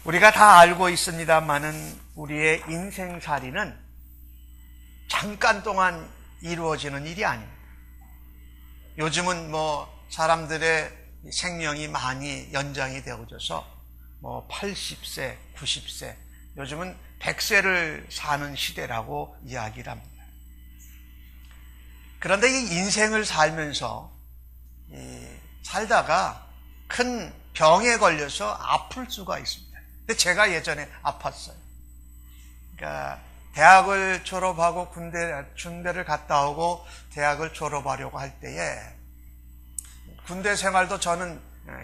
우리가 다 알고 있습니다만은 우리의 인생살이는 잠깐 동안 이루어지는 일이 아닙니다. 요즘은 사람들의 생명이 많이 연장이 되어져서 80세, 90세, 요즘은 100세를 사는 시대라고 이야기를 합니다. 그런데 이 인생을 살면서 살다가 큰 병에 걸려서 아플 수가 있습니다. 근데 제가 예전에 아팠어요. 그러니까 대학을 졸업하고 군대를 갔다 오고 대학을 졸업하려고 할 때에 군대 생활도 저는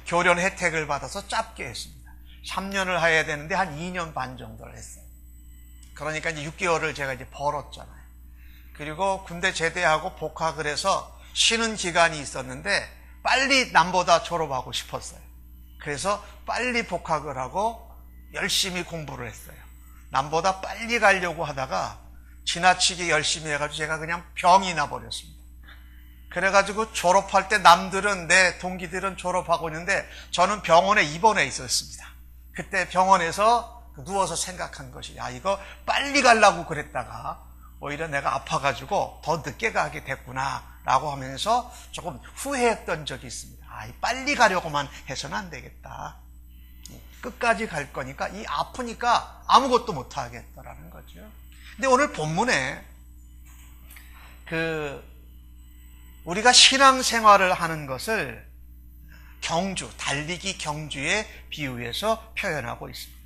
교련 혜택을 받아서 짧게 했습니다. 3년을 해야 되는데 한 2년 반 정도를 했어요. 그러니까 이제 6개월을 제가 이제 벌었잖아요. 그리고 군대 제대하고 복학을 해서 쉬는 기간이 있었는데 빨리 남보다 졸업하고 싶었어요. 그래서 빨리 복학을 하고 열심히 공부를 했어요. 남보다 빨리 가려고 하다가 지나치게 열심히 해가지고 제가 그냥 병이 나버렸습니다. 그래가지고 졸업할 때 남들은, 내 동기들은 졸업하고 있는데 저는 병원에 입원해 있었습니다. 그때 병원에서 누워서 생각한 것이, 이거 빨리 가려고 그랬다가 오히려 내가 아파가지고 더 늦게 가게 됐구나 라고 하면서 조금 후회했던 적이 있습니다. 빨리 가려고만 해서는 안 되겠다. 끝까지 갈 거니까 아프니까 아무것도 못 하겠다라는 거죠. 근데 오늘 본문에 우리가 신앙생활을 하는 것을 달리기 경주에 비유해서 표현하고 있습니다.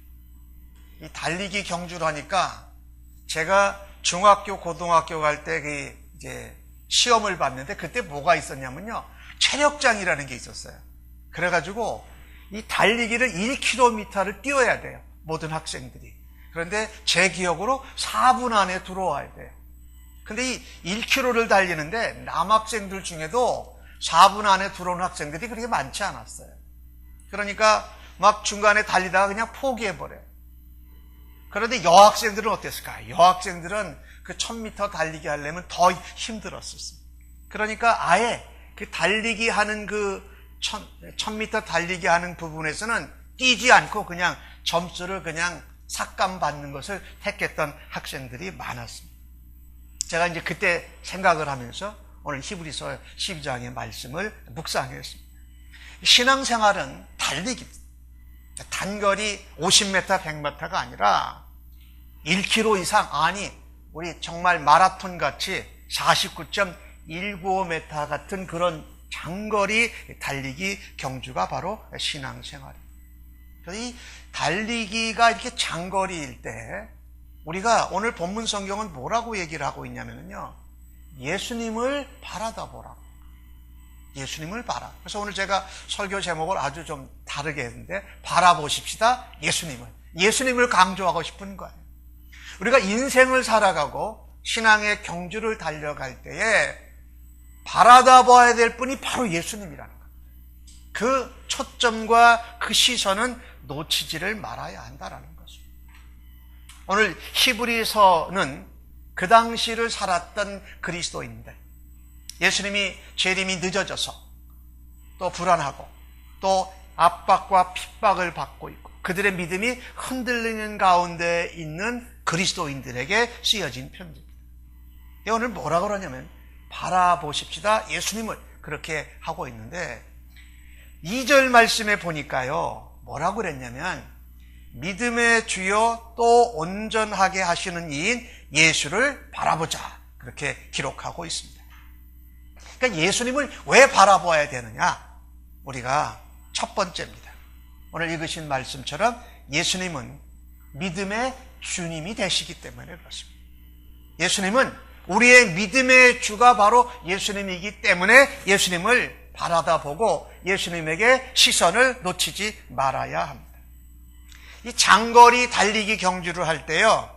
이 달리기 경주라니까 제가 중학교, 고등학교 갈 때 이제 시험을 봤는데 그때 뭐가 있었냐면요. 체력장이라는 게 있었어요. 그래가지고 이 달리기를 1km를 뛰어야 돼요. 모든 학생들이. 그런데 제 기억으로 4분 안에 들어와야 돼요. 근데 이 1km를 달리는데 남학생들 중에도 4분 안에 들어오는 학생들이 그렇게 많지 않았어요. 그러니까 막 중간에 달리다가 그냥 포기해버려요. 그런데 여학생들은 어땠을까? 여학생들은 그 1000m 달리기 하려면 더 힘들었었어요. 그러니까 아예 그 달리기 하는 1000m 달리기 하는 부분에서는 뛰지 않고 그냥 점수를 그냥 삭감받는 것을 택했던 학생들이 많았습니다. 제가 이제 그때 생각을 하면서 오늘 히브리서 12장의 말씀을 묵상했습니다. 신앙생활은 달리기입니다. 단거리 50m, 100m가 아니라 1km 이상, 우리 정말 마라톤 같이 49.195m 같은 그런 장거리 달리기 경주가 바로 신앙생활입니다. 그래서 이 달리기가 이렇게 장거리일 때 우리가 오늘 본문 성경은 뭐라고 얘기를 하고 있냐면요. 예수님을 바라다 보라고. 예수님을 바라. 그래서 오늘 제가 설교 제목을 아주 좀 다르게 했는데 바라보십시다. 예수님을 강조하고 싶은 거예요. 우리가 인생을 살아가고 신앙의 경주를 달려갈 때에 바라다 봐야 될 분이 바로 예수님이라는 거예요. 그 초점과 그 시선은 놓치지를 말아야 한다라는 것입니다. 오늘 히브리서는 그 당시를 살았던 그리스도인들, 예수님이 재림이 늦어져서 또 불안하고 또 압박과 핍박을 받고 있고 그들의 믿음이 흔들리는 가운데 있는 그리스도인들에게 쓰여진 편지입니다. 오늘 뭐라고 그러냐면 바라보십시다. 예수님을 그렇게 하고 있는데 2절 말씀에 보니까요. 뭐라고 그랬냐면 믿음의 주요 또 온전하게 하시는 이인 예수를 바라보자. 그렇게 기록하고 있습니다. 그러니까 예수님을 왜 바라봐야 되느냐? 우리가 첫 번째입니다. 오늘 읽으신 말씀처럼 예수님은 믿음의 주님이 되시기 때문에 그렇습니다. 예수님은 우리의 믿음의 주가 바로 예수님이기 때문에 예수님을 바라다 보고 예수님에게 시선을 놓치지 말아야 합니다. 이 장거리 달리기 경주를 할 때요.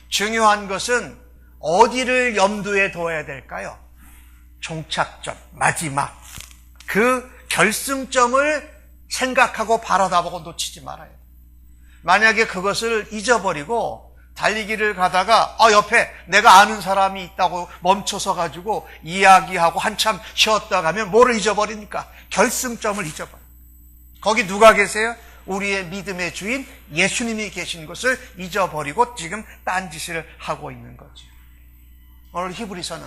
중요한 것은 어디를 염두에 둬야 될까요? 종착점, 마지막 그 결승점을 생각하고 바라다 보고 놓치지 말아야 돼요. 만약에 그것을 잊어버리고 달리기를 가다가 옆에 내가 아는 사람이 있다고 멈춰서 가지고 이야기하고 한참 쉬었다 가면 뭐를 잊어버리니까 결승점을 잊어버려요. 거기 누가 계세요? 우리의 믿음의 주인 예수님이 계신 것을 잊어버리고 지금 딴짓을 하고 있는 거죠. 오늘 히브리서는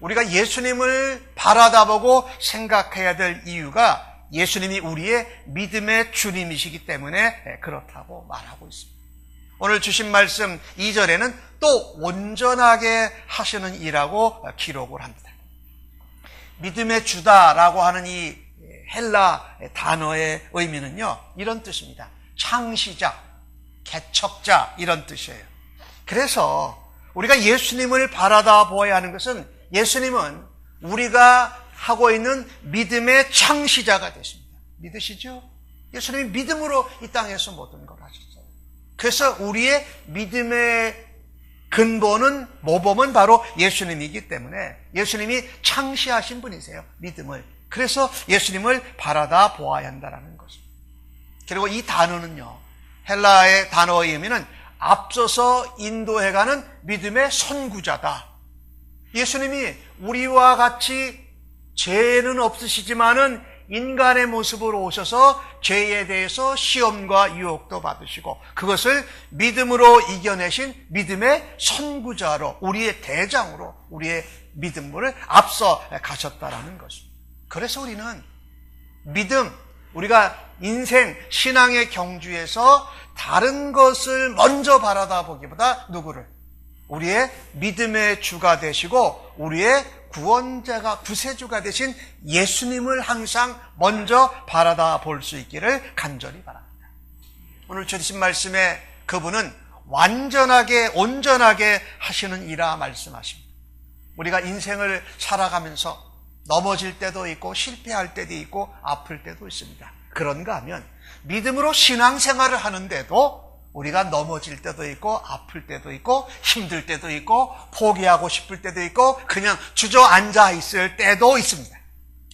우리가 예수님을 바라다보고 생각해야 될 이유가 예수님이 우리의 믿음의 주님이시기 때문에 그렇다고 말하고 있습니다. 오늘 주신 말씀 2절에는 또 온전하게 하시는 이라고 기록을 합니다. 믿음의 주다라고 하는 이 헬라 단어의 의미는요, 이런 뜻입니다. 창시자, 개척자 이런 뜻이에요. 그래서 우리가 예수님을 바라다 보아야 하는 것은 예수님은 우리가 하고 있는 믿음의 창시자가 되십니다. 믿으시죠? 예수님이 믿음으로 이 땅에서 모든 걸 하셨어요. 그래서 우리의 믿음의 근본은, 모범은 바로 예수님이기 때문에 예수님이 창시하신 분이세요. 믿음을. 그래서 예수님을 바라다 보아야 한다는 것입니다. 그리고 이 단어는요, 헬라의 단어의 의미는 앞서서 인도해가는 믿음의 선구자다. 예수님이 우리와 같이 죄는 없으시지만은 인간의 모습으로 오셔서 죄에 대해서 시험과 유혹도 받으시고 그것을 믿음으로 이겨내신 믿음의 선구자로, 우리의 대장으로 우리의 믿음을 앞서 가셨다라는 것입니다. 그래서 우리는 믿음, 우리가 인생, 신앙의 경주에서 다른 것을 먼저 바라다 보기보다 누구를? 우리의 믿음의 주가 되시고 우리의 구원자가, 구세주가 되신 예수님을 항상 먼저 바라다 볼 수 있기를 간절히 바랍니다. 오늘 주신 말씀에 그분은 완전하게, 온전하게 하시는 이라 말씀하십니다. 우리가 인생을 살아가면서 넘어질 때도 있고 실패할 때도 있고 아플 때도 있습니다. 그런가 하면 믿음으로 신앙생활을 하는데도 우리가 넘어질 때도 있고 아플 때도 있고 힘들 때도 있고 포기하고 싶을 때도 있고 그냥 주저앉아 있을 때도 있습니다.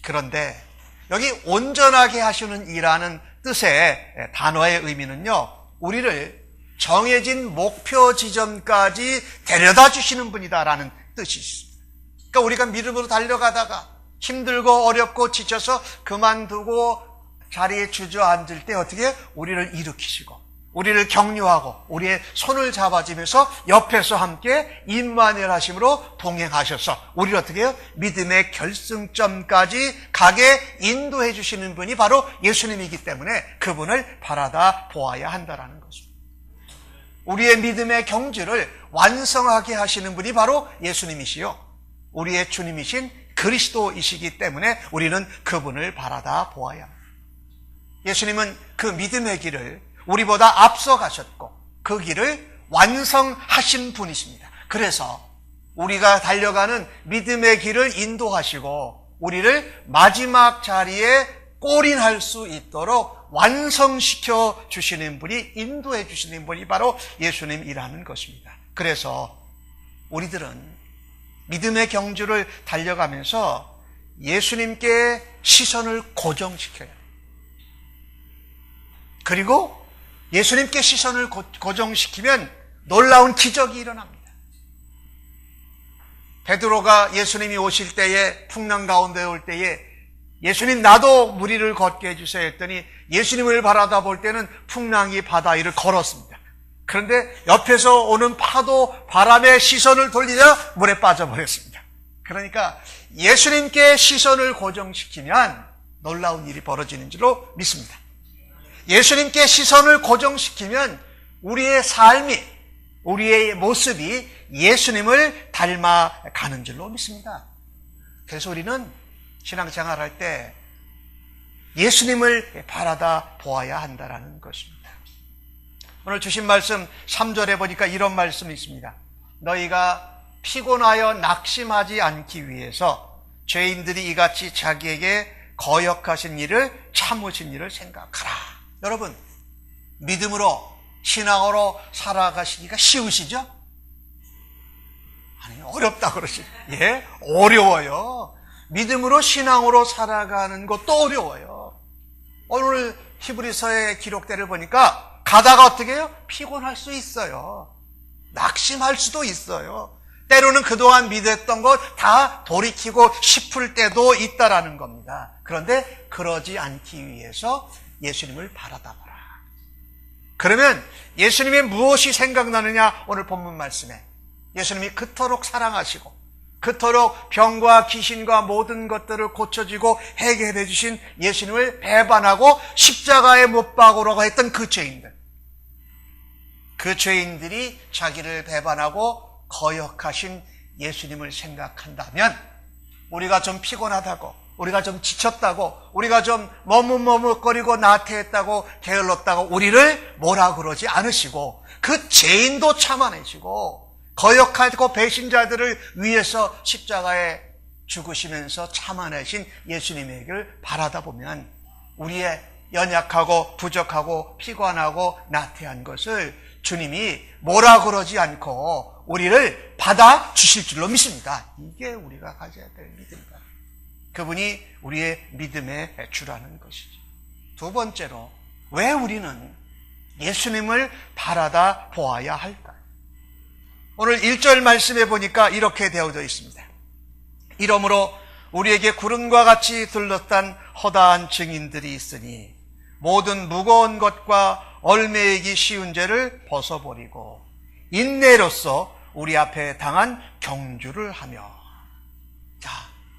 그런데 여기 온전하게 하시는 이라는 뜻의 단어의 의미는요, 우리를 정해진 목표 지점까지 데려다 주시는 분이다라는 뜻이 있습니다. 그러니까 우리가 믿음으로 달려가다가 힘들고 어렵고 지쳐서 그만두고 자리에 주저앉을 때 어떻게 우리를 일으키시고 우리를 격려하고 우리의 손을 잡아주면서 옆에서 함께 임마누엘 하심으로 동행하셔서 우리를 어떻게 해요? 믿음의 결승점까지 가게 인도해 주시는 분이 바로 예수님이기 때문에 그분을 바라다 보아야 한다는 것입니다. 우리의 믿음의 경주를 완성하게 하시는 분이 바로 예수님이시요, 우리의 주님이신 그리스도이시기 때문에 우리는 그분을 바라다 보아야 합니다. 예수님은 그 믿음의 길을 우리보다 앞서 가셨고 그 길을 완성하신 분이십니다. 그래서 우리가 달려가는 믿음의 길을 인도하시고 우리를 마지막 자리에 골인할 수 있도록 완성시켜 주시는 분이, 인도해 주시는 분이 바로 예수님이라는 것입니다. 그래서 우리들은 믿음의 경주를 달려가면서 예수님께 시선을 고정시켜야 해요. 그리고 예수님께 시선을 고정시키면 놀라운 기적이 일어납니다. 베드로가 예수님이 오실 때에, 풍랑 가운데 올 때에 예수님 나도 무리를 걷게 해주세요 했더니 예수님을 바라다 볼 때는 풍랑이 바다 위를 걸었습니다. 그런데 옆에서 오는 파도, 바람에 시선을 돌리자 물에 빠져버렸습니다. 그러니까 예수님께 시선을 고정시키면 놀라운 일이 벌어지는 줄로 믿습니다. 예수님께 시선을 고정시키면 우리의 삶이, 우리의 모습이 예수님을 닮아가는 줄로 믿습니다. 그래서 우리는 신앙생활할 때 예수님을 바라다 보아야 한다는 것입니다. 오늘 주신 말씀 3절에 보니까 이런 말씀이 있습니다. 너희가 피곤하여 낙심하지 않기 위해서 죄인들이 이같이 자기에게 거역하신 일을, 참으신 일을 생각하라. 여러분, 믿음으로, 신앙으로 살아가시기가 쉬우시죠? 아니, 어렵다고 그러시죠. 예, 어려워요. 믿음으로, 신앙으로 살아가는 것도 어려워요. 오늘 히브리서의 기록대를 보니까 가다가 어떻게 해요? 피곤할 수 있어요. 낙심할 수도 있어요. 때로는 그동안 믿었던 것 다 돌이키고 싶을 때도 있다라는 겁니다. 그런데 그러지 않기 위해서 예수님을 바라다 보라. 그러면 예수님의 무엇이 생각나느냐? 오늘 본문 말씀에 예수님이 그토록 사랑하시고 그토록 병과 귀신과 모든 것들을 고쳐주고 해결해 주신 예수님을 배반하고 십자가에 못 박으라고 했던 그 죄인들, 그 죄인들이 자기를 배반하고 거역하신 예수님을 생각한다면 우리가 좀 피곤하다고, 우리가 좀 지쳤다고, 우리가 좀 머뭇머뭇거리고 나태했다고 게을렀다고 우리를 뭐라 그러지 않으시고 그 죄인도 참아내시고 거역하고 배신자들을 위해서 십자가에 죽으시면서 참아내신 예수님의 길을 바라다 보면 우리의 연약하고 부족하고 피곤하고 나태한 것을 주님이 뭐라 그러지 않고 우리를 받아주실 줄로 믿습니다. 이게 우리가 가져야 될 믿음이다. 그분이 우리의 믿음의 주라는 것이죠. 두 번째로, 왜 우리는 예수님을 바라다 보아야 할까요? 오늘 1절 말씀에 보니까 이렇게 되어져 있습니다. 이러므로 우리에게 구름과 같이 둘러싼 허다한 증인들이 있으니 모든 무거운 것과 얽매이기 쉬운 죄를 벗어버리고 인내로써 우리 앞에 당한 경주를 하며, 자,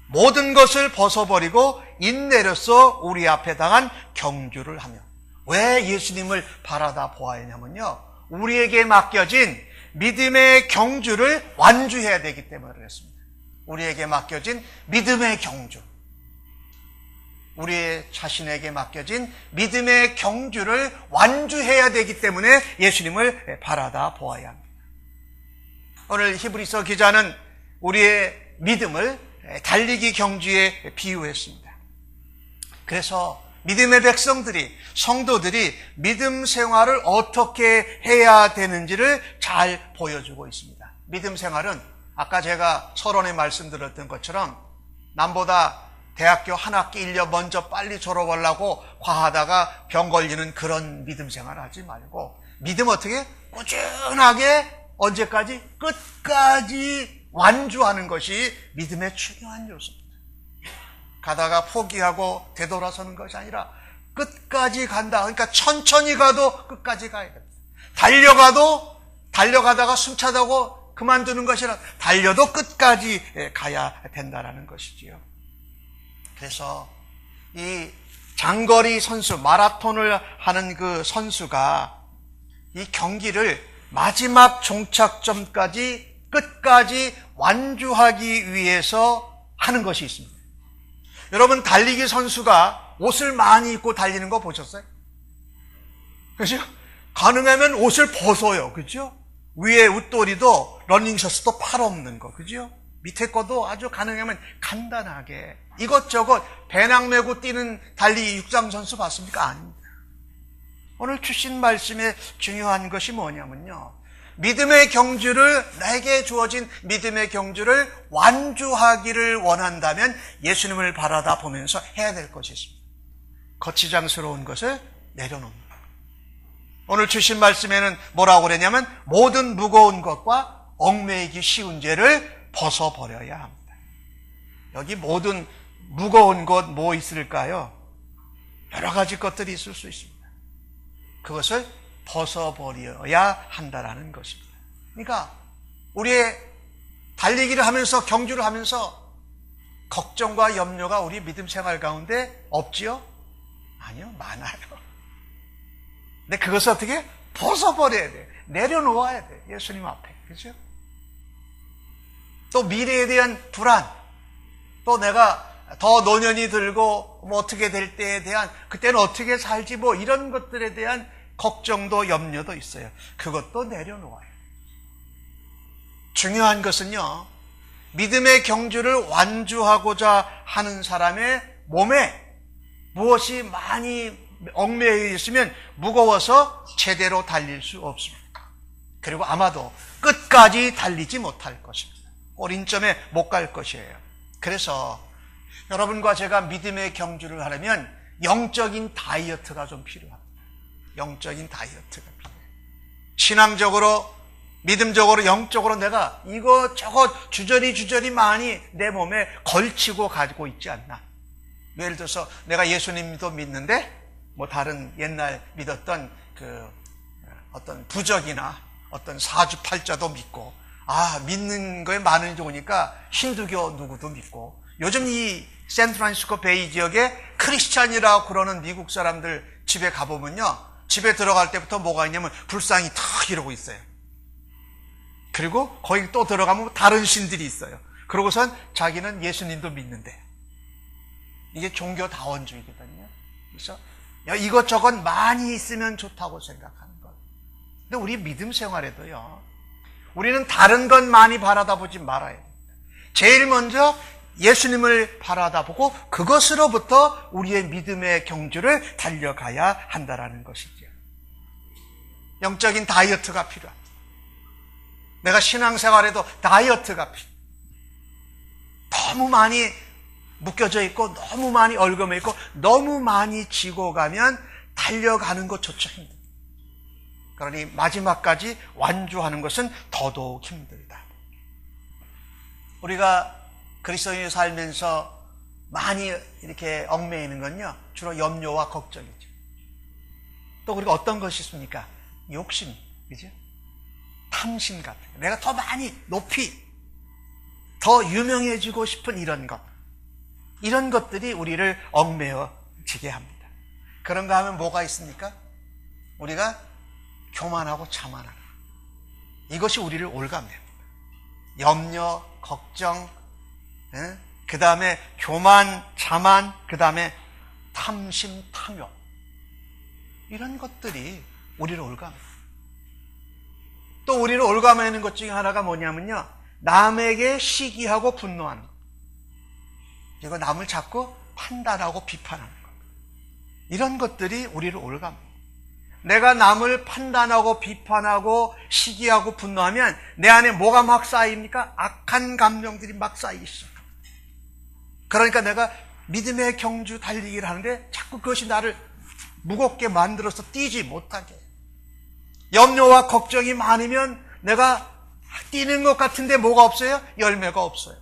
모든 것을 벗어버리고 인내로써 우리 앞에 당한 경주를 하며. 왜 예수님을 바라다 보아야 하냐면요, 우리에게 맡겨진 믿음의 경주를 완주해야 되기 때문에 그렇습니다. 우리에게 맡겨진 믿음의 경주, 우리 자신에게 맡겨진 믿음의 경주를 완주해야 되기 때문에 예수님을 바라다 보아야 합니다. 오늘 히브리서 기자는 우리의 믿음을 달리기 경주에 비유했습니다. 그래서 믿음의 백성들이, 성도들이 믿음 생활을 어떻게 해야 되는지를 잘 보여주고 있습니다. 믿음 생활은 아까 제가 서론에 말씀드렸던 것처럼 남보다 대학교 한 학기 1년 먼저 빨리 졸업하려고 과하다가 병 걸리는 그런 믿음 생활 하지 말고, 믿음 어떻게 꾸준하게 언제까지? 끝까지 완주하는 것이 믿음의 중요한 요소입니다. 가다가 포기하고 되돌아서는 것이 아니라 끝까지 간다. 그러니까 천천히 가도 끝까지 가야 됩니다. 달려가다가 숨차다고 그만두는 것이 아니라 달려도 끝까지 가야 된다는 것이지요. 그래서 이 장거리 선수, 마라톤을 하는 그 선수가 이 경기를 마지막 종착점까지 끝까지 완주하기 위해서 하는 것이 있습니다. 여러분, 달리기 선수가 옷을 많이 입고 달리는 거 보셨어요? 그죠? 가능하면 옷을 벗어요. 그죠? 위에 웃도리도 러닝셔츠도 팔 없는 거. 그죠? 밑에 거도 아주 가능하면 간단하게 이것저것 배낭 메고 뛰는 달리기 육상 선수 봤습니까? 아닙니다. 오늘 주신 말씀에 중요한 것이 뭐냐면요, 믿음의 경주를, 내게 주어진 믿음의 경주를 완주하기를 원한다면 예수님을 바라다 보면서 해야 될 것이 있습니다. 거치장스러운 것을 내려놓는 것. 오늘 주신 말씀에는 뭐라고 그랬냐면 모든 무거운 것과 얽매이기 쉬운 죄를 벗어버려야 합니다. 여기 모든 무거운 것 뭐 있을까요? 여러 가지 것들이 있을 수 있습니다. 그것을 벗어버려야 한다라는 것입니다. 그러니까 우리의 달리기를 하면서, 경주를 하면서 걱정과 염려가 우리 믿음 생활 가운데 없지요? 아니요, 많아요. 근데 그것을 어떻게 벗어버려야 돼, 내려놓아야 돼, 예수님 앞에. 그죠? 또 미래에 대한 불안, 또 내가 더 노년이 들고 뭐 어떻게 될 때에 대한, 그때는 어떻게 살지, 뭐 이런 것들에 대한 걱정도 염려도 있어요. 그것도 내려놓아요. 중요한 것은요, 믿음의 경주를 완주하고자 하는 사람의 몸에 무엇이 많이 얽매여 있으면 무거워서 제대로 달릴 수 없습니다. 그리고 아마도 끝까지 달리지 못할 것입니다. 꼬린점에 못 갈 것이에요. 그래서 여러분과 제가 믿음의 경주를 하려면 영적인 다이어트가 좀 필요합니다. 영적인 다이어트가 필요해요. 신앙적으로, 믿음적으로, 영적으로 내가 이것저것 주저리 많이 내 몸에 걸치고 가지고 있지 않나. 예를 들어서 내가 예수님도 믿는데 뭐 다른 옛날 믿었던 그 어떤 부적이나 어떤 사주팔자도 믿고, 믿는 거에 많은 좋으니까 힌두교 누구도 믿고, 요즘 이 샌프란시스코 베이 지역에 크리스찬이라고 그러는 미국 사람들 집에 가보면요, 집에 들어갈 때부터 뭐가 있냐면 불상이 탁 이러고 있어요. 그리고 거기 또 들어가면 다른 신들이 있어요. 그러고선 자기는 예수님도 믿는데, 이게 종교다원주의거든요. 그래서 이것저것 많이 있으면 좋다고 생각하는 것. 근데 우리 믿음 생활에도요, 우리는 다른 것 많이 바라다 보지 말아야 됩니다. 제일 먼저 예수님을 바라다 보고 그것으로부터 우리의 믿음의 경주를 달려가야 한다는 것이죠. 영적인 다이어트가 필요합니다. 내가 신앙생활에도 다이어트가 필요합니다. 너무 많이 묶여져 있고 너무 많이 얽어매 있고 너무 많이 지고 가면 달려가는 것조차 힘듭니다. 그러니 마지막까지 완주하는 것은 더더욱 힘들다. 우리가 그리스도인이 살면서 많이 이렇게 얽매이는 건요, 주로 염려와 걱정이죠. 또 우리가 어떤 것이 있습니까? 욕심, 그죠? 탐심 같은 거. 내가 더 많이 높이 더 유명해지고 싶은 이런 것, 이런 것들이 우리를 얽매여지게 합니다. 그런가 하면 뭐가 있습니까? 우리가 교만하고 자만하는, 이것이 우리를 올가매합니다. 염려, 걱정, 그 다음에 교만, 자만, 그 다음에 탐심, 탐욕, 이런 것들이 우리를 올가매합니다. 또 우리를 올가매는 것 중에 하나가 뭐냐면요, 남에게 시기하고 분노하는 것, 그리고 남을 자꾸 판단하고 비판하는 것, 이런 것들이 우리를 올가매합니다. 내가 남을 판단하고 비판하고 시기하고 분노하면 내 안에 뭐가 막 쌓입니까? 악한 감정들이 막 쌓이기 시작합니다. 그러니까 내가 믿음의 경주 달리기를 하는데 자꾸 그것이 나를 무겁게 만들어서 뛰지 못하게 해요. 염려와 걱정이 많으면 내가 뛰는 것 같은데 뭐가 없어요? 열매가 없어요.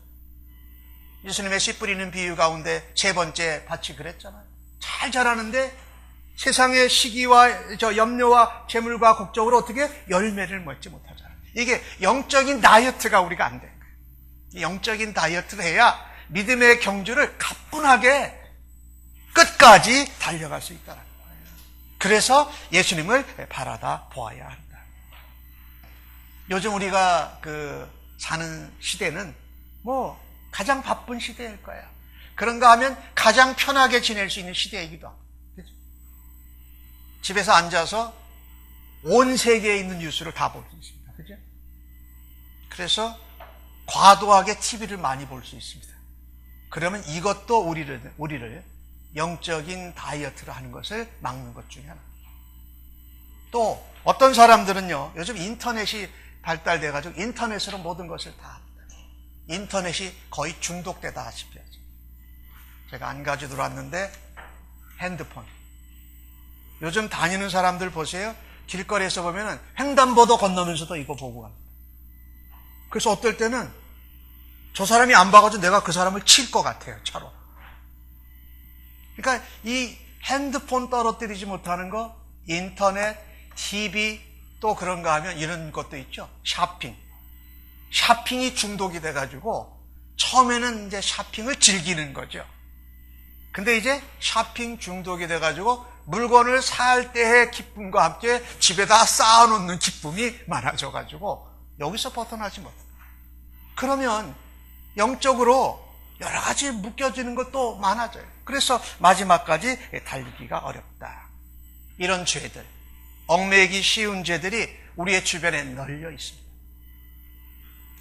예수님의 씨 뿌리는 비유 가운데 세 번째 밭이 그랬잖아요. 잘 자라는데 세상의 시기와 염려와 재물과 걱정으로 어떻게 열매를 맺지 못하잖아요. 이게 영적인 다이어트가 우리가 안 된 거예요. 영적인 다이어트를 해야 믿음의 경주를 가뿐하게 끝까지 달려갈 수 있다는 거예요. 그래서 예수님을 바라다 보아야 한다. 요즘 우리가 사는 시대는 뭐 가장 바쁜 시대일 거야. 그런가 하면 가장 편하게 지낼 수 있는 시대이기도 하고. 집에서 앉아서 온 세계에 있는 뉴스를 다 볼 수 있습니다. 그죠? 그래서 과도하게 TV를 많이 볼 수 있습니다. 그러면 이것도 우리를 영적인 다이어트를 하는 것을 막는 것 중에 하나. 또 어떤 사람들은요, 요즘 인터넷이 발달돼가지고 인터넷으로 모든 것을 다 합니다. 인터넷이 거의 중독되다시피 하죠. 제가 안 가지고 들어왔는데 핸드폰. 요즘 다니는 사람들 보세요. 길거리에서 보면은 횡단보도 건너면서도 이거 보고 갑니다. 그래서 어떨 때는 저 사람이 안 봐가지고 내가 그 사람을 칠 것 같아요, 차로. 그러니까 이 핸드폰 떨어뜨리지 못하는 거, 인터넷, TV, 또 그런가 하면 이런 것도 있죠. 샤핑. 샤핑이 중독이 돼가지고 처음에는 이제 샤핑을 즐기는 거죠. 근데 이제 샤핑 중독이 돼가지고 물건을 살 때의 기쁨과 함께 집에다 쌓아놓는 기쁨이 많아져가지고 여기서 벗어나지 못해요. 그러면 영적으로 여러 가지 묶여지는 것도 많아져요. 그래서 마지막까지 달리기가 어렵다. 이런 죄들, 얽매이기 쉬운 죄들이 우리의 주변에 널려 있습니다.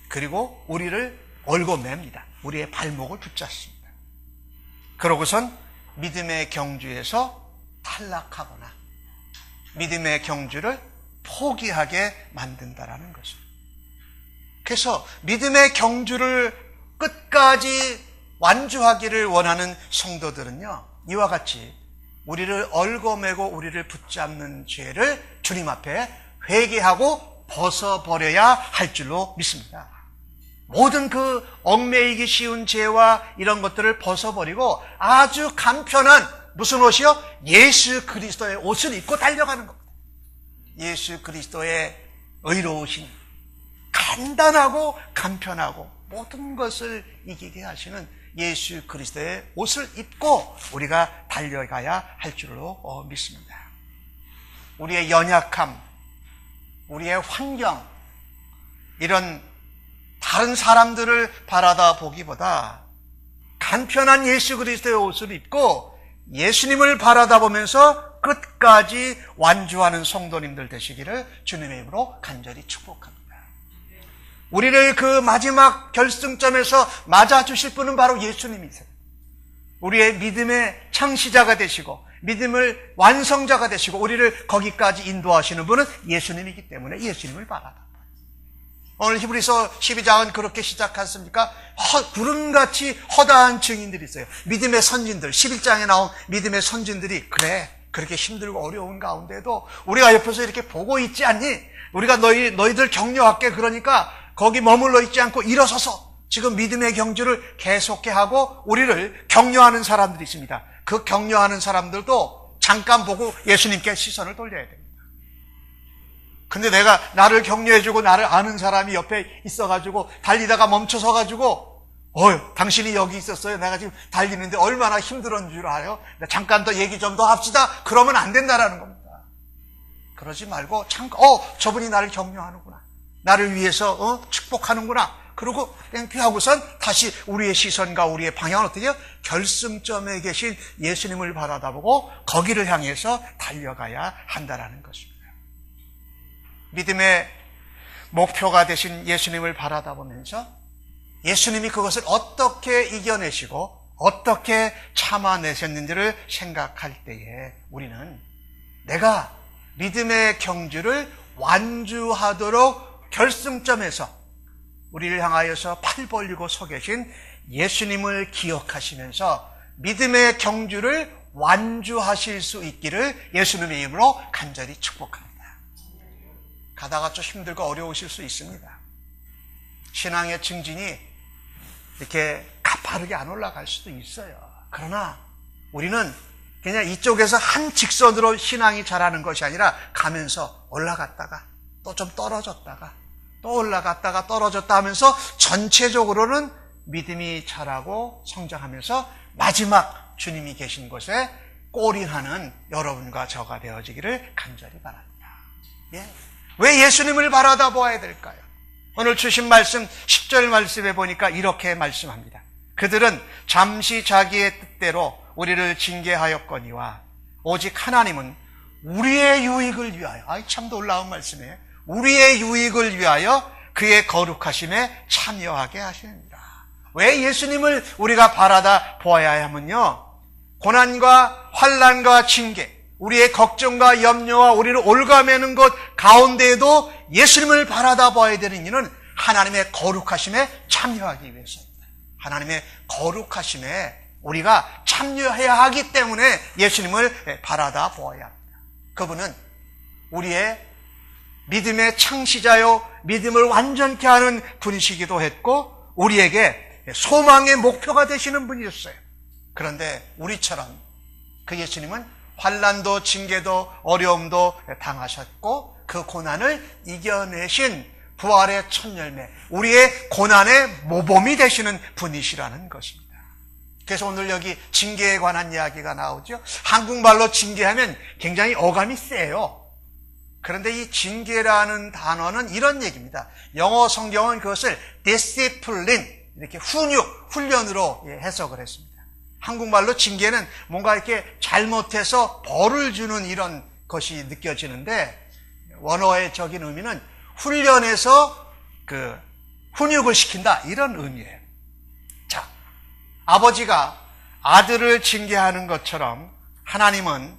그리고 우리를 얽어맵니다. 우리의 발목을 붙잡습니다. 그러고선 믿음의 경주에서 탈락하거나 믿음의 경주를 포기하게 만든다라는 것입니다. 그래서 믿음의 경주를 끝까지 완주하기를 원하는 성도들은요, 이와 같이 우리를 얽어매고 우리를 붙잡는 죄를 주님 앞에 회개하고 벗어버려야 할 줄로 믿습니다. 모든 그 얽매이기 쉬운 죄와 이런 것들을 벗어버리고 아주 간편한 무슨 옷이요? 예수 그리스도의 옷을 입고 달려가는 겁니다. 예수 그리스도의 의로우신, 간단하고 간편하고 모든 것을 이기게 하시는 예수 그리스도의 옷을 입고 우리가 달려가야 할 줄로 믿습니다. 우리의 연약함, 우리의 환경, 이런 다른 사람들을 바라다 보기보다 간편한 예수 그리스도의 옷을 입고 예수님을 바라다 보면서 끝까지 완주하는 성도님들 되시기를 주님의 이름으로 간절히 축복합니다. 우리를 그 마지막 결승점에서 맞아주실 분은 바로 예수님이세요. 우리의 믿음의 창시자가 되시고 믿음을 완성자가 되시고 우리를 거기까지 인도하시는 분은 예수님이기 때문에 예수님을 바라다. 오늘 히브리서 12장은 그렇게 시작했습니까? 구름같이 허다한 증인들이 있어요. 믿음의 선진들, 11장에 나온 믿음의 선진들이 그래, 그렇게 힘들고 어려운 가운데도 우리가 옆에서 이렇게 보고 있지 않니? 우리가 너희들 격려할게. 그러니까 거기 머물러 있지 않고 일어서서 지금 믿음의 경주를 계속해 하고 우리를 격려하는 사람들이 있습니다. 그 격려하는 사람들도 잠깐 보고 예수님께 시선을 돌려야 됩니다. 근데 내가 나를 격려해주고 나를 아는 사람이 옆에 있어가지고 달리다가 멈춰서가지고 당신이 여기 있었어요. 내가 지금 달리는데 얼마나 힘들었는 줄 알아요? 잠깐 더 얘기 좀 더 합시다. 그러면 안 된다라는 겁니다. 그러지 말고 잠깐 저분이 나를 격려하는구나. 나를 위해서 축복하는구나. 그리고 땡피하고선 다시 우리의 시선과 우리의 방향은 어떻게 해요? 결승점에 계신 예수님을 바라다보고 거기를 향해서 달려가야 한다라는 것입니다. 믿음의 목표가 되신 예수님을 바라다보면서 예수님이 그것을 어떻게 이겨내시고 어떻게 참아내셨는지를 생각할 때에 우리는 내가 믿음의 경주를 완주하도록 결승점에서 우리를 향하여서 팔 벌리고 서 계신 예수님을 기억하시면서 믿음의 경주를 완주하실 수 있기를 예수님의 이름으로 간절히 축복합니다. 가다가 좀 힘들고 어려우실 수 있습니다. 신앙의 증진이 이렇게 가파르게 안 올라갈 수도 있어요. 그러나 우리는 그냥 이쪽에서 한 직선으로 신앙이 자라는 것이 아니라 가면서 올라갔다가 또 좀 떨어졌다가 또 올라갔다가 떨어졌다 하면서 전체적으로는 믿음이 자라고 성장하면서 마지막 주님이 계신 곳에 골인하는 여러분과 저가 되어지기를 간절히 바랍니다. 예. 왜 예수님을 바라다 보아야 될까요? 오늘 주신 말씀 10절 말씀에 보니까 이렇게 말씀합니다. 그들은 잠시 자기의 뜻대로 우리를 징계하였거니와 오직 하나님은 우리의 유익을 위하여, 참 놀라운 말씀이에요. 우리의 유익을 위하여 그의 거룩하심에 참여하게 하십니다. 왜 예수님을 우리가 바라다 보아야 하면요, 고난과 환난과 징계, 우리의 걱정과 염려와 우리를 올가매는 것 가운데에도 예수님을 바라다 봐야 되는 이유는 하나님의 거룩하심에 참여하기 위해서입니다. 하나님의 거룩하심에 우리가 참여해야 하기 때문에 예수님을 바라다 보아야 합니다. 그분은 우리의 믿음의 창시자요, 믿음을 완전케 하는 분이시기도 했고 우리에게 소망의 목표가 되시는 분이었어요. 그런데 우리처럼 그 예수님은 환난도 징계도 어려움도 당하셨고 그 고난을 이겨내신 부활의 첫 열매, 우리의 고난의 모범이 되시는 분이시라는 것입니다. 그래서 오늘 여기 징계에 관한 이야기가 나오죠. 한국말로 징계하면 굉장히 어감이 세요. 그런데 이 징계라는 단어는 이런 얘기입니다. 영어 성경은 그것을 discipline, 이렇게 훈련으로 해석을 했습니다. 한국말로 징계는 뭔가 이렇게 잘못해서 벌을 주는 이런 것이 느껴지는데 원어의 적인 의미는 훈련해서 훈육을 시킨다, 이런 의미예요. 자, 아버지가 아들을 징계하는 것처럼 하나님은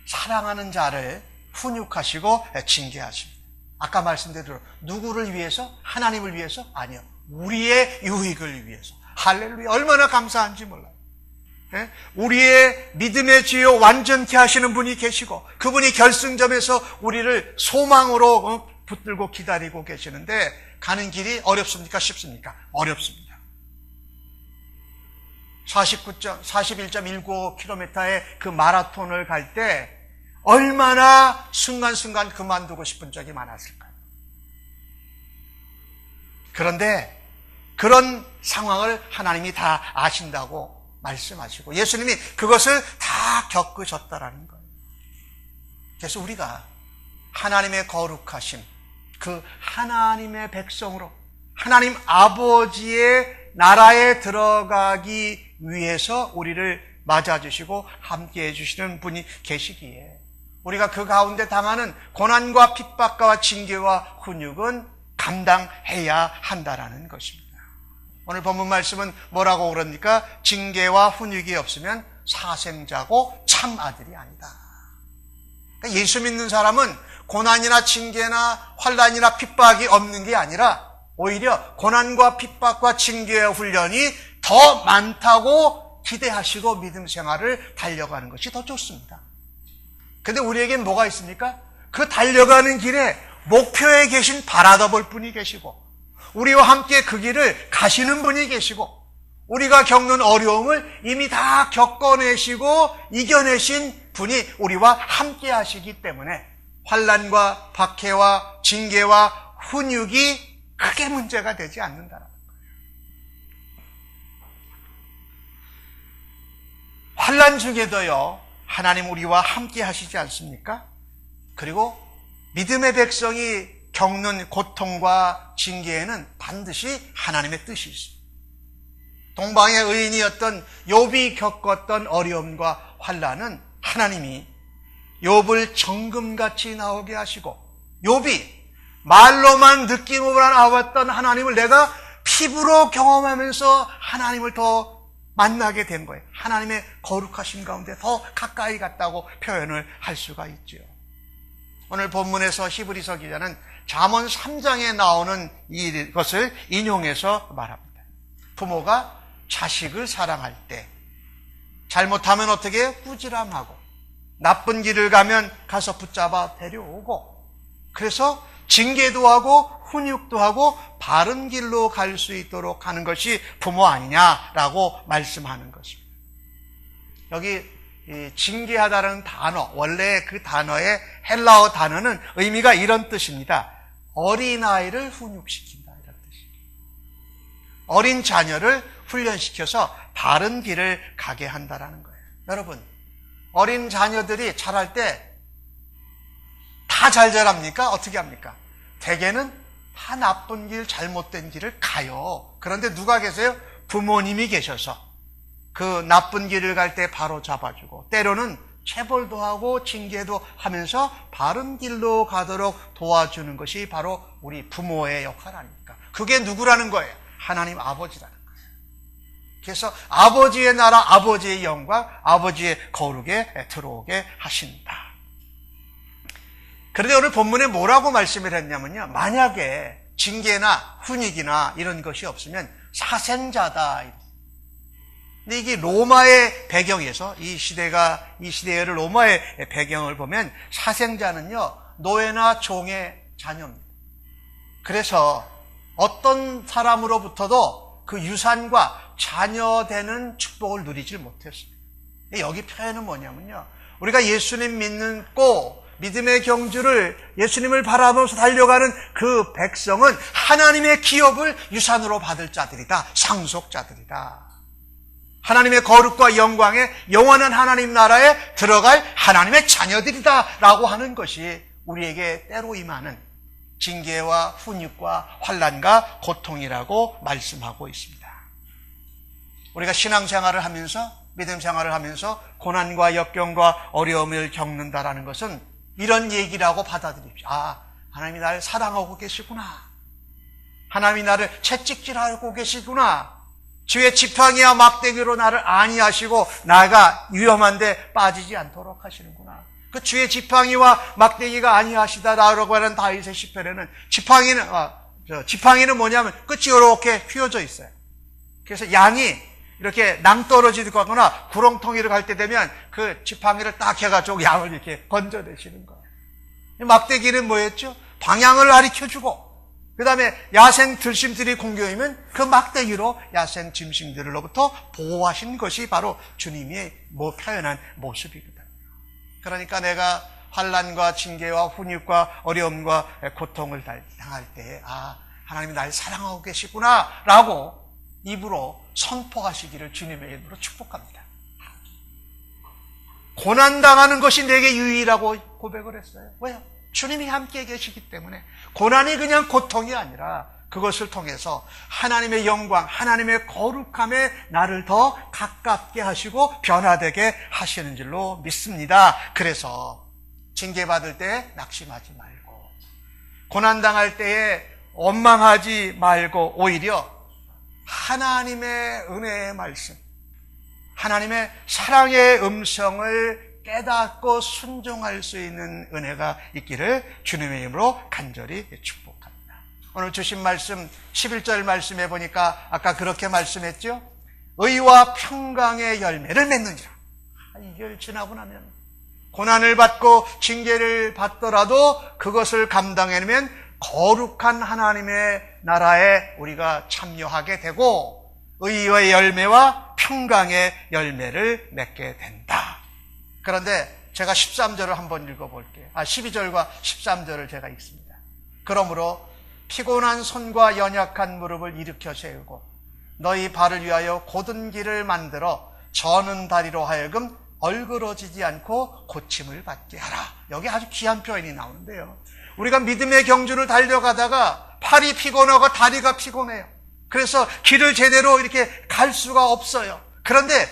사랑하는 자를 훈육하시고 징계하십니다. 아까 말씀드린 누구를 위해서? 하나님을 위해서? 아니요. 우리의 유익을 위해서. 할렐루야. 얼마나 감사한지 몰라요. 우리의 믿음의 지요 완전케 하시는 분이 계시고 그분이 결승점에서 우리를 소망으로 붙들고 기다리고 계시는데 가는 길이 어렵습니까? 쉽습니까? 어렵습니다. 41.19km의 그 마라톤을 갈 때 얼마나 순간순간 그만두고 싶은 적이 많았을까요? 그런데 그런 상황을 하나님이 다 아신다고 말씀하시고 예수님이 그것을 다 겪으셨다라는 거예요. 그래서 우리가 하나님의 거룩하심, 그 하나님의 백성으로 하나님 아버지의 나라에 들어가기 위해서 우리를 맞아주시고 함께해 주시는 분이 계시기에 우리가 그 가운데 당하는 고난과 핍박과 징계와 훈육은 감당해야 한다라는 것입니다. 오늘 본문 말씀은 뭐라고 그럽니까? 징계와 훈육이 없으면 사생자고 참 아들이 아니다. 그러니까 예수 믿는 사람은 고난이나 징계나 환난이나 핍박이 없는 게 아니라 오히려 고난과 핍박과 징계와 훈련이 더 많다고 기대하시고 믿음 생활을 달려가는 것이 더 좋습니다. 근데 우리에겐 뭐가 있습니까? 그 달려가는 길에 목표에 계신 바라다볼 분이 계시고 우리와 함께 그 길을 가시는 분이 계시고 우리가 겪는 어려움을 이미 다 겪어내시고 이겨내신 분이 우리와 함께 하시기 때문에 환난과 박해와 징계와 훈육이 크게 문제가 되지 않는다는 거예요. 환난 중에도요 하나님 우리와 함께 하시지 않습니까? 그리고 믿음의 백성이 겪는 고통과 징계에는 반드시 하나님의 뜻이 있습니다. 동방의 의인이었던 욥이 겪었던 어려움과 환난은 하나님이 욥을 정금같이 나오게 하시고 욥이 말로만 느낌으로 나왔던 하나님을 내가 피부로 경험하면서 하나님을 더 만나게 된 거예요. 하나님의 거룩하심 가운데 더 가까이 갔다고 표현을 할 수가 있죠. 오늘 본문에서 히브리서 기자는 잠언 3장에 나오는 이것을 인용해서 말합니다. 부모가 자식을 사랑할 때 잘못하면 어떻게 꾸지람하고 나쁜 길을 가면 가서 붙잡아 데려오고 그래서 징계도 하고 훈육도 하고 바른 길로 갈 수 있도록 하는 것이 부모 아니냐라고 말씀하는 것입니다. 여기 징계하다라는 단어, 원래 그 단어의 헬라어 단어는 의미가 이런 뜻입니다. 어린아이를 훈육시킨다 이런 뜻입니다. 어린 자녀를 훈련시켜서 바른 길을 가게 한다라는 거예요. 여러분, 어린 자녀들이 자랄 때 다 잘 자랍니까? 어떻게 합니까? 대개는 다 나쁜 길, 잘못된 길을 가요. 그런데 누가 계세요? 부모님이 계셔서 그 나쁜 길을 갈 때 바로 잡아주고 때로는 체벌도 하고 징계도 하면서 바른 길로 가도록 도와주는 것이 바로 우리 부모의 역할 아닙니까? 그게 누구라는 거예요? 하나님 아버지라는 거예요. 그래서 아버지의 나라, 아버지의 영광, 아버지의 거룩에 들어오게 하신다. 그런데 오늘 본문에 뭐라고 말씀을 했냐면요. 만약에 징계나 훈육이나 이런 것이 없으면 사생자다. 근데 이게 로마의 배경에서 이 시대의 로마의 배경을 보면 사생자는요, 노예나 종의 자녀입니다. 그래서 어떤 사람으로부터도 그 유산과 자녀되는 축복을 누리질 못했습니다. 여기 표현은 뭐냐면요. 우리가 예수님 믿고 믿음의 경주를 예수님을 바라보면서 달려가는 그 백성은 하나님의 기업을 유산으로 받을 자들이다. 상속자들이다. 하나님의 거룩과 영광에 영원한 하나님 나라에 들어갈 하나님의 자녀들이다 라고 하는 것이 우리에게 때로 임하는 징계와 훈육과 환난과 고통이라고 말씀하고 있습니다. 우리가 신앙생활을 하면서 믿음 생활을 하면서 고난과 역경과 어려움을 겪는다라는 것은 이런 얘기라고 받아들입시오. 아, 하나님이 나를 사랑하고 계시구나. 하나님이 나를 채찍질하고 계시구나. 주의 지팡이와 막대기로 나를 안위하시고 나가 위험한데 빠지지 않도록 하시는구나. 그 주의 지팡이와 막대기가 안위하시다라고 하는 다윗의 시편에는 지팡이는 뭐냐면 끝이 이렇게 휘어져 있어요. 그래서 양이 이렇게 낭떠러지거나 구렁텅이를 갈 때 되면 그 지팡이를 딱 해가지고 양을 이렇게 건져내시는 거예요. 막대기는 뭐였죠? 방향을 가르쳐주고 그 다음에 야생 들짐승들이 공격이면 그 막대기로 야생 짐승들로부터 보호하신 것이 바로 주님이 표현한 모습이거든요. 그러니까 내가 환난과 징계와 훈육과 어려움과 고통을 당할 때에 하나님이 날 사랑하고 계시구나 라고 입으로 선포하시기를 주님의 이름으로 축복합니다. 고난당하는 것이 내게 유의라고 고백을 했어요. 왜요? 주님이 함께 계시기 때문에. 고난이 그냥 고통이 아니라 그것을 통해서 하나님의 영광, 하나님의 거룩함에 나를 더 가깝게 하시고 변화되게 하시는 줄로 믿습니다. 그래서 징계받을 때 낙심하지 말고, 고난당할 때에 원망하지 말고, 오히려 하나님의 은혜의 말씀, 하나님의 사랑의 음성을 깨닫고 순종할 수 있는 은혜가 있기를 주님의 이름으로 간절히 축복합니다. 오늘 주신 말씀 11절 말씀해 보니까 아까 그렇게 말씀했죠. 의와 평강의 열매를 맺는지라. 이걸 지나고 나면 고난을 받고 징계를 받더라도 그것을 감당해내면 거룩한 하나님의 나라에 우리가 참여하게 되고 의의 열매와 평강의 열매를 맺게 된다. 그런데 제가 13절을 한번 읽어볼게요. 12절과 13절을 제가 읽습니다. 그러므로 피곤한 손과 연약한 무릎을 일으켜 세우고 너희 발을 위하여 곧은 길을 만들어 저는 다리로 하여금 얼그러지지 않고 고침을 받게 하라. 여기 아주 귀한 표현이 나오는데요. 우리가 믿음의 경주를 달려가다가 팔이 피곤하고 다리가 피곤해요. 그래서 길을 제대로 이렇게 갈 수가 없어요. 그런데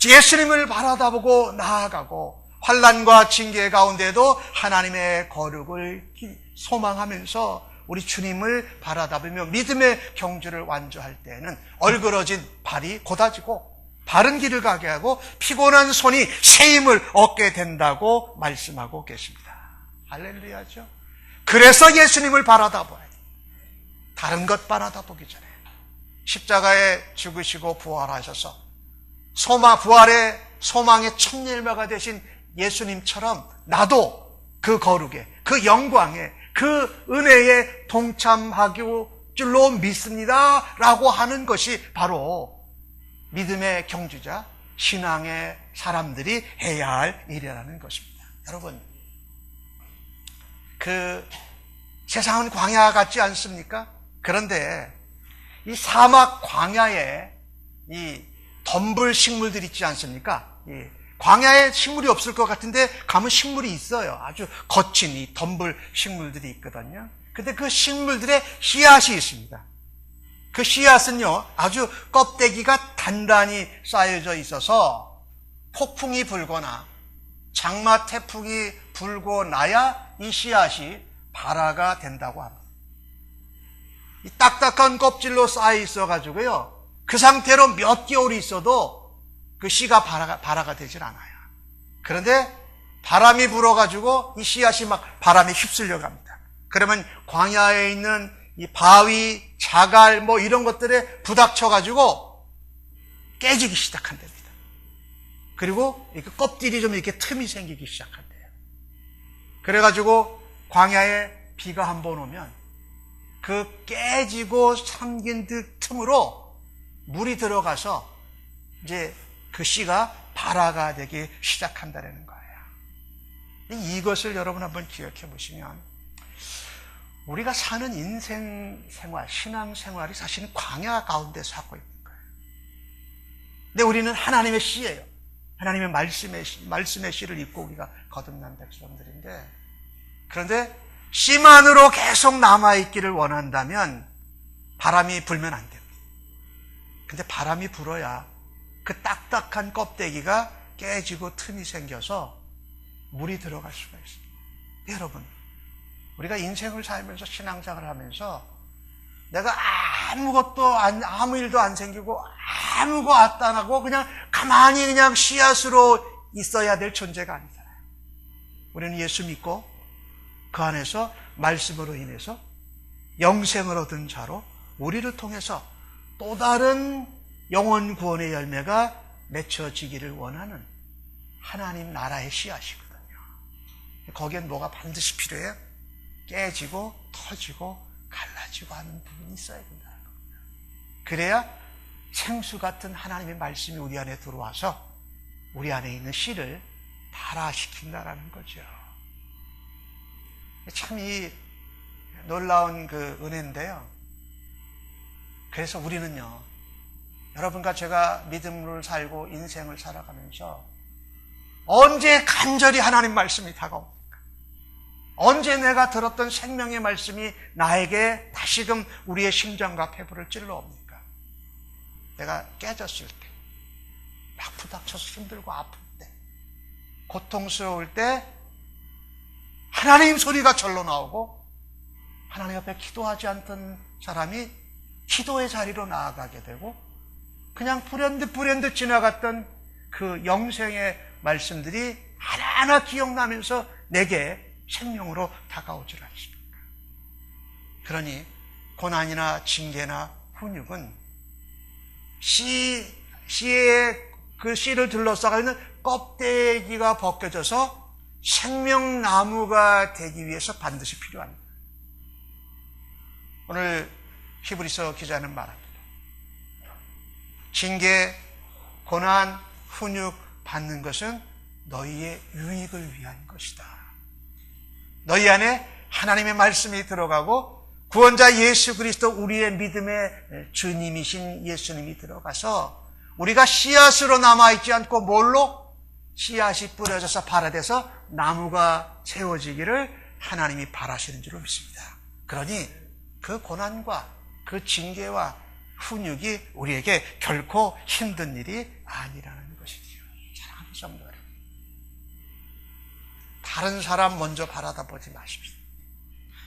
예수님을 바라다보고 나아가고 환난과 징계 가운데도 하나님의 거룩을 소망하면서 우리 주님을 바라다보며 믿음의 경주를 완주할 때에는 얼그러진 발이 곧아지고 바른 길을 가게 하고 피곤한 손이 새 힘을 얻게 된다고 말씀하고 계십니다. 할렐루야죠. 그래서 예수님을 바라다봐야 돼요. 다른 것 바라다보기 전에 십자가에 죽으시고 부활하셔서 부활의 소망의 첫 열매가 되신 예수님처럼 나도 그 거룩에, 그 영광에, 그 은혜에 동참하기 줄로 믿습니다 라고 하는 것이 바로 믿음의 경주자, 신앙의 사람들이 해야 할 일이라는 것입니다. 여러분, 그 세상은 광야 같지 않습니까? 그런데 이 사막 광야에 이 덤불 식물들 있지 않습니까? 광야에 식물이 없을 것 같은데 가면 식물이 있어요. 아주 거친 이 덤불 식물들이 있거든요. 근데 그 식물들의 씨앗이 있습니다. 그 씨앗은요, 아주 껍데기가 단단히 쌓여져 있어서 폭풍이 불거나 장마 태풍이 불고 나야 이 씨앗이 발화가 된다고 합니다. 이 딱딱한 껍질로 쌓여 있어가지고요, 그 상태로 몇 개월이 있어도 그 씨가 발화가 되질 않아요. 그런데 바람이 불어가지고 이 씨앗이 막 바람에 휩쓸려 갑니다. 그러면 광야에 있는 이 바위, 자갈 이런 것들에 부닥쳐가지고 깨지기 시작한답니다. 그리고 이렇게 껍질이 좀 이렇게 틈이 생기기 시작한대요. 그래가지고 광야에 비가 한번 오면 그 깨지고 삼긴 틈으로 물이 들어가서 이제 그 씨가 발화가 되기 시작한다는 거예요. 이것을 여러분 한번 기억해 보시면 우리가 사는 인생 생활, 신앙 생활이 사실은 광야 가운데서 하고 있는 거예요. 근데 우리는 하나님의 씨예요. 하나님의 말씀의 씨를 입고 우리가 거듭난 백성들인데, 그런데 씨만으로 계속 남아있기를 원한다면 바람이 불면 안 됩니다. 근데 바람이 불어야 그 딱딱한 껍데기가 깨지고 틈이 생겨서 물이 들어갈 수가 있습니다. 여러분, 우리가 인생을 살면서 신앙생활을 하면서 내가 아무 일도 안 생기고 아무것도 안 하고 그냥 가만히 그냥 씨앗으로 있어야 될 존재가 아니잖아요. 우리는 예수 믿고 그 안에서 말씀으로 인해서 영생을 얻은 자로 우리를 통해서 또 다른 영혼 구원의 열매가 맺혀지기를 원하는 하나님 나라의 씨앗이거든요. 거기엔 뭐가 반드시 필요해요? 깨지고 터지고 갈라지고 가지고 하는 부분이 있어야 된다는 겁니다. 그래야 생수 같은 하나님의 말씀이 우리 안에 들어와서 우리 안에 있는 씨를 발화시킨다라는 거죠. 참 이 놀라운 그 은혜인데요. 그래서 우리는요, 여러분과 제가 믿음을 살고 인생을 살아가면서 언제 간절히 하나님 말씀이 다가옵니까? 언제 내가 들었던 생명의 말씀이 나에게 다시금 우리의 심장과 폐부를 찔러옵니까? 내가 깨졌을 때, 막 부닥쳐서 힘들고 아플 때, 고통스러울 때 하나님 소리가 절로 나오고 하나님 앞에 기도하지 않던 사람이 기도의 자리로 나아가게 되고 그냥 불현듯 지나갔던 그 영생의 말씀들이 하나하나 기억나면서 내게 생명으로 다가오질 않습니까? 그러니 고난이나 징계나 훈육은 씨의 그 씨를 둘러싸고 있는 껍데기가 벗겨져서 생명나무가 되기 위해서 반드시 필요합니다. 오늘 히브리서 기자는 말합니다. 징계, 고난, 훈육 받는 것은 너희의 유익을 위한 것이다. 너희 안에 하나님의 말씀이 들어가고 구원자 예수 그리스도 우리의 믿음의 주님이신 예수님이 들어가서 우리가 씨앗으로 남아있지 않고 뭘로? 씨앗이 뿌려져서 발화돼서 나무가 세워지기를 하나님이 바라시는 줄로 믿습니다. 그러니 그 고난과 그 징계와 훈육이 우리에게 결코 힘든 일이 아니라는 것이지요. 사랑하는 성도 여러분, 다른 사람 먼저 바라다 보지 마십시오.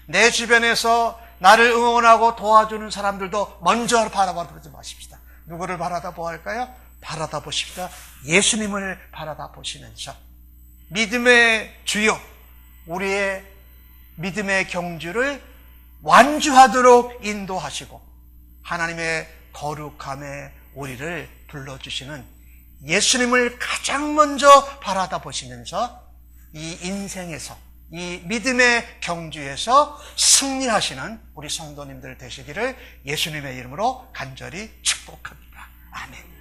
내 주변에서 나를 응원하고 도와주는 사람들도 먼저 바라봐 보지 마십시다. 누구를 바라다 보할까요? 바라다 보십시다. 예수님을 바라다 보시면서 믿음의 주요, 우리의 믿음의 경주를 완주하도록 인도하시고 하나님의 거룩함에 우리를 불러주시는 예수님을 가장 먼저 바라다 보시면서 이 인생에서, 이 믿음의 경주에서 승리하시는 우리 성도님들 되시기를 예수님의 이름으로 간절히 축복합니다. 아멘.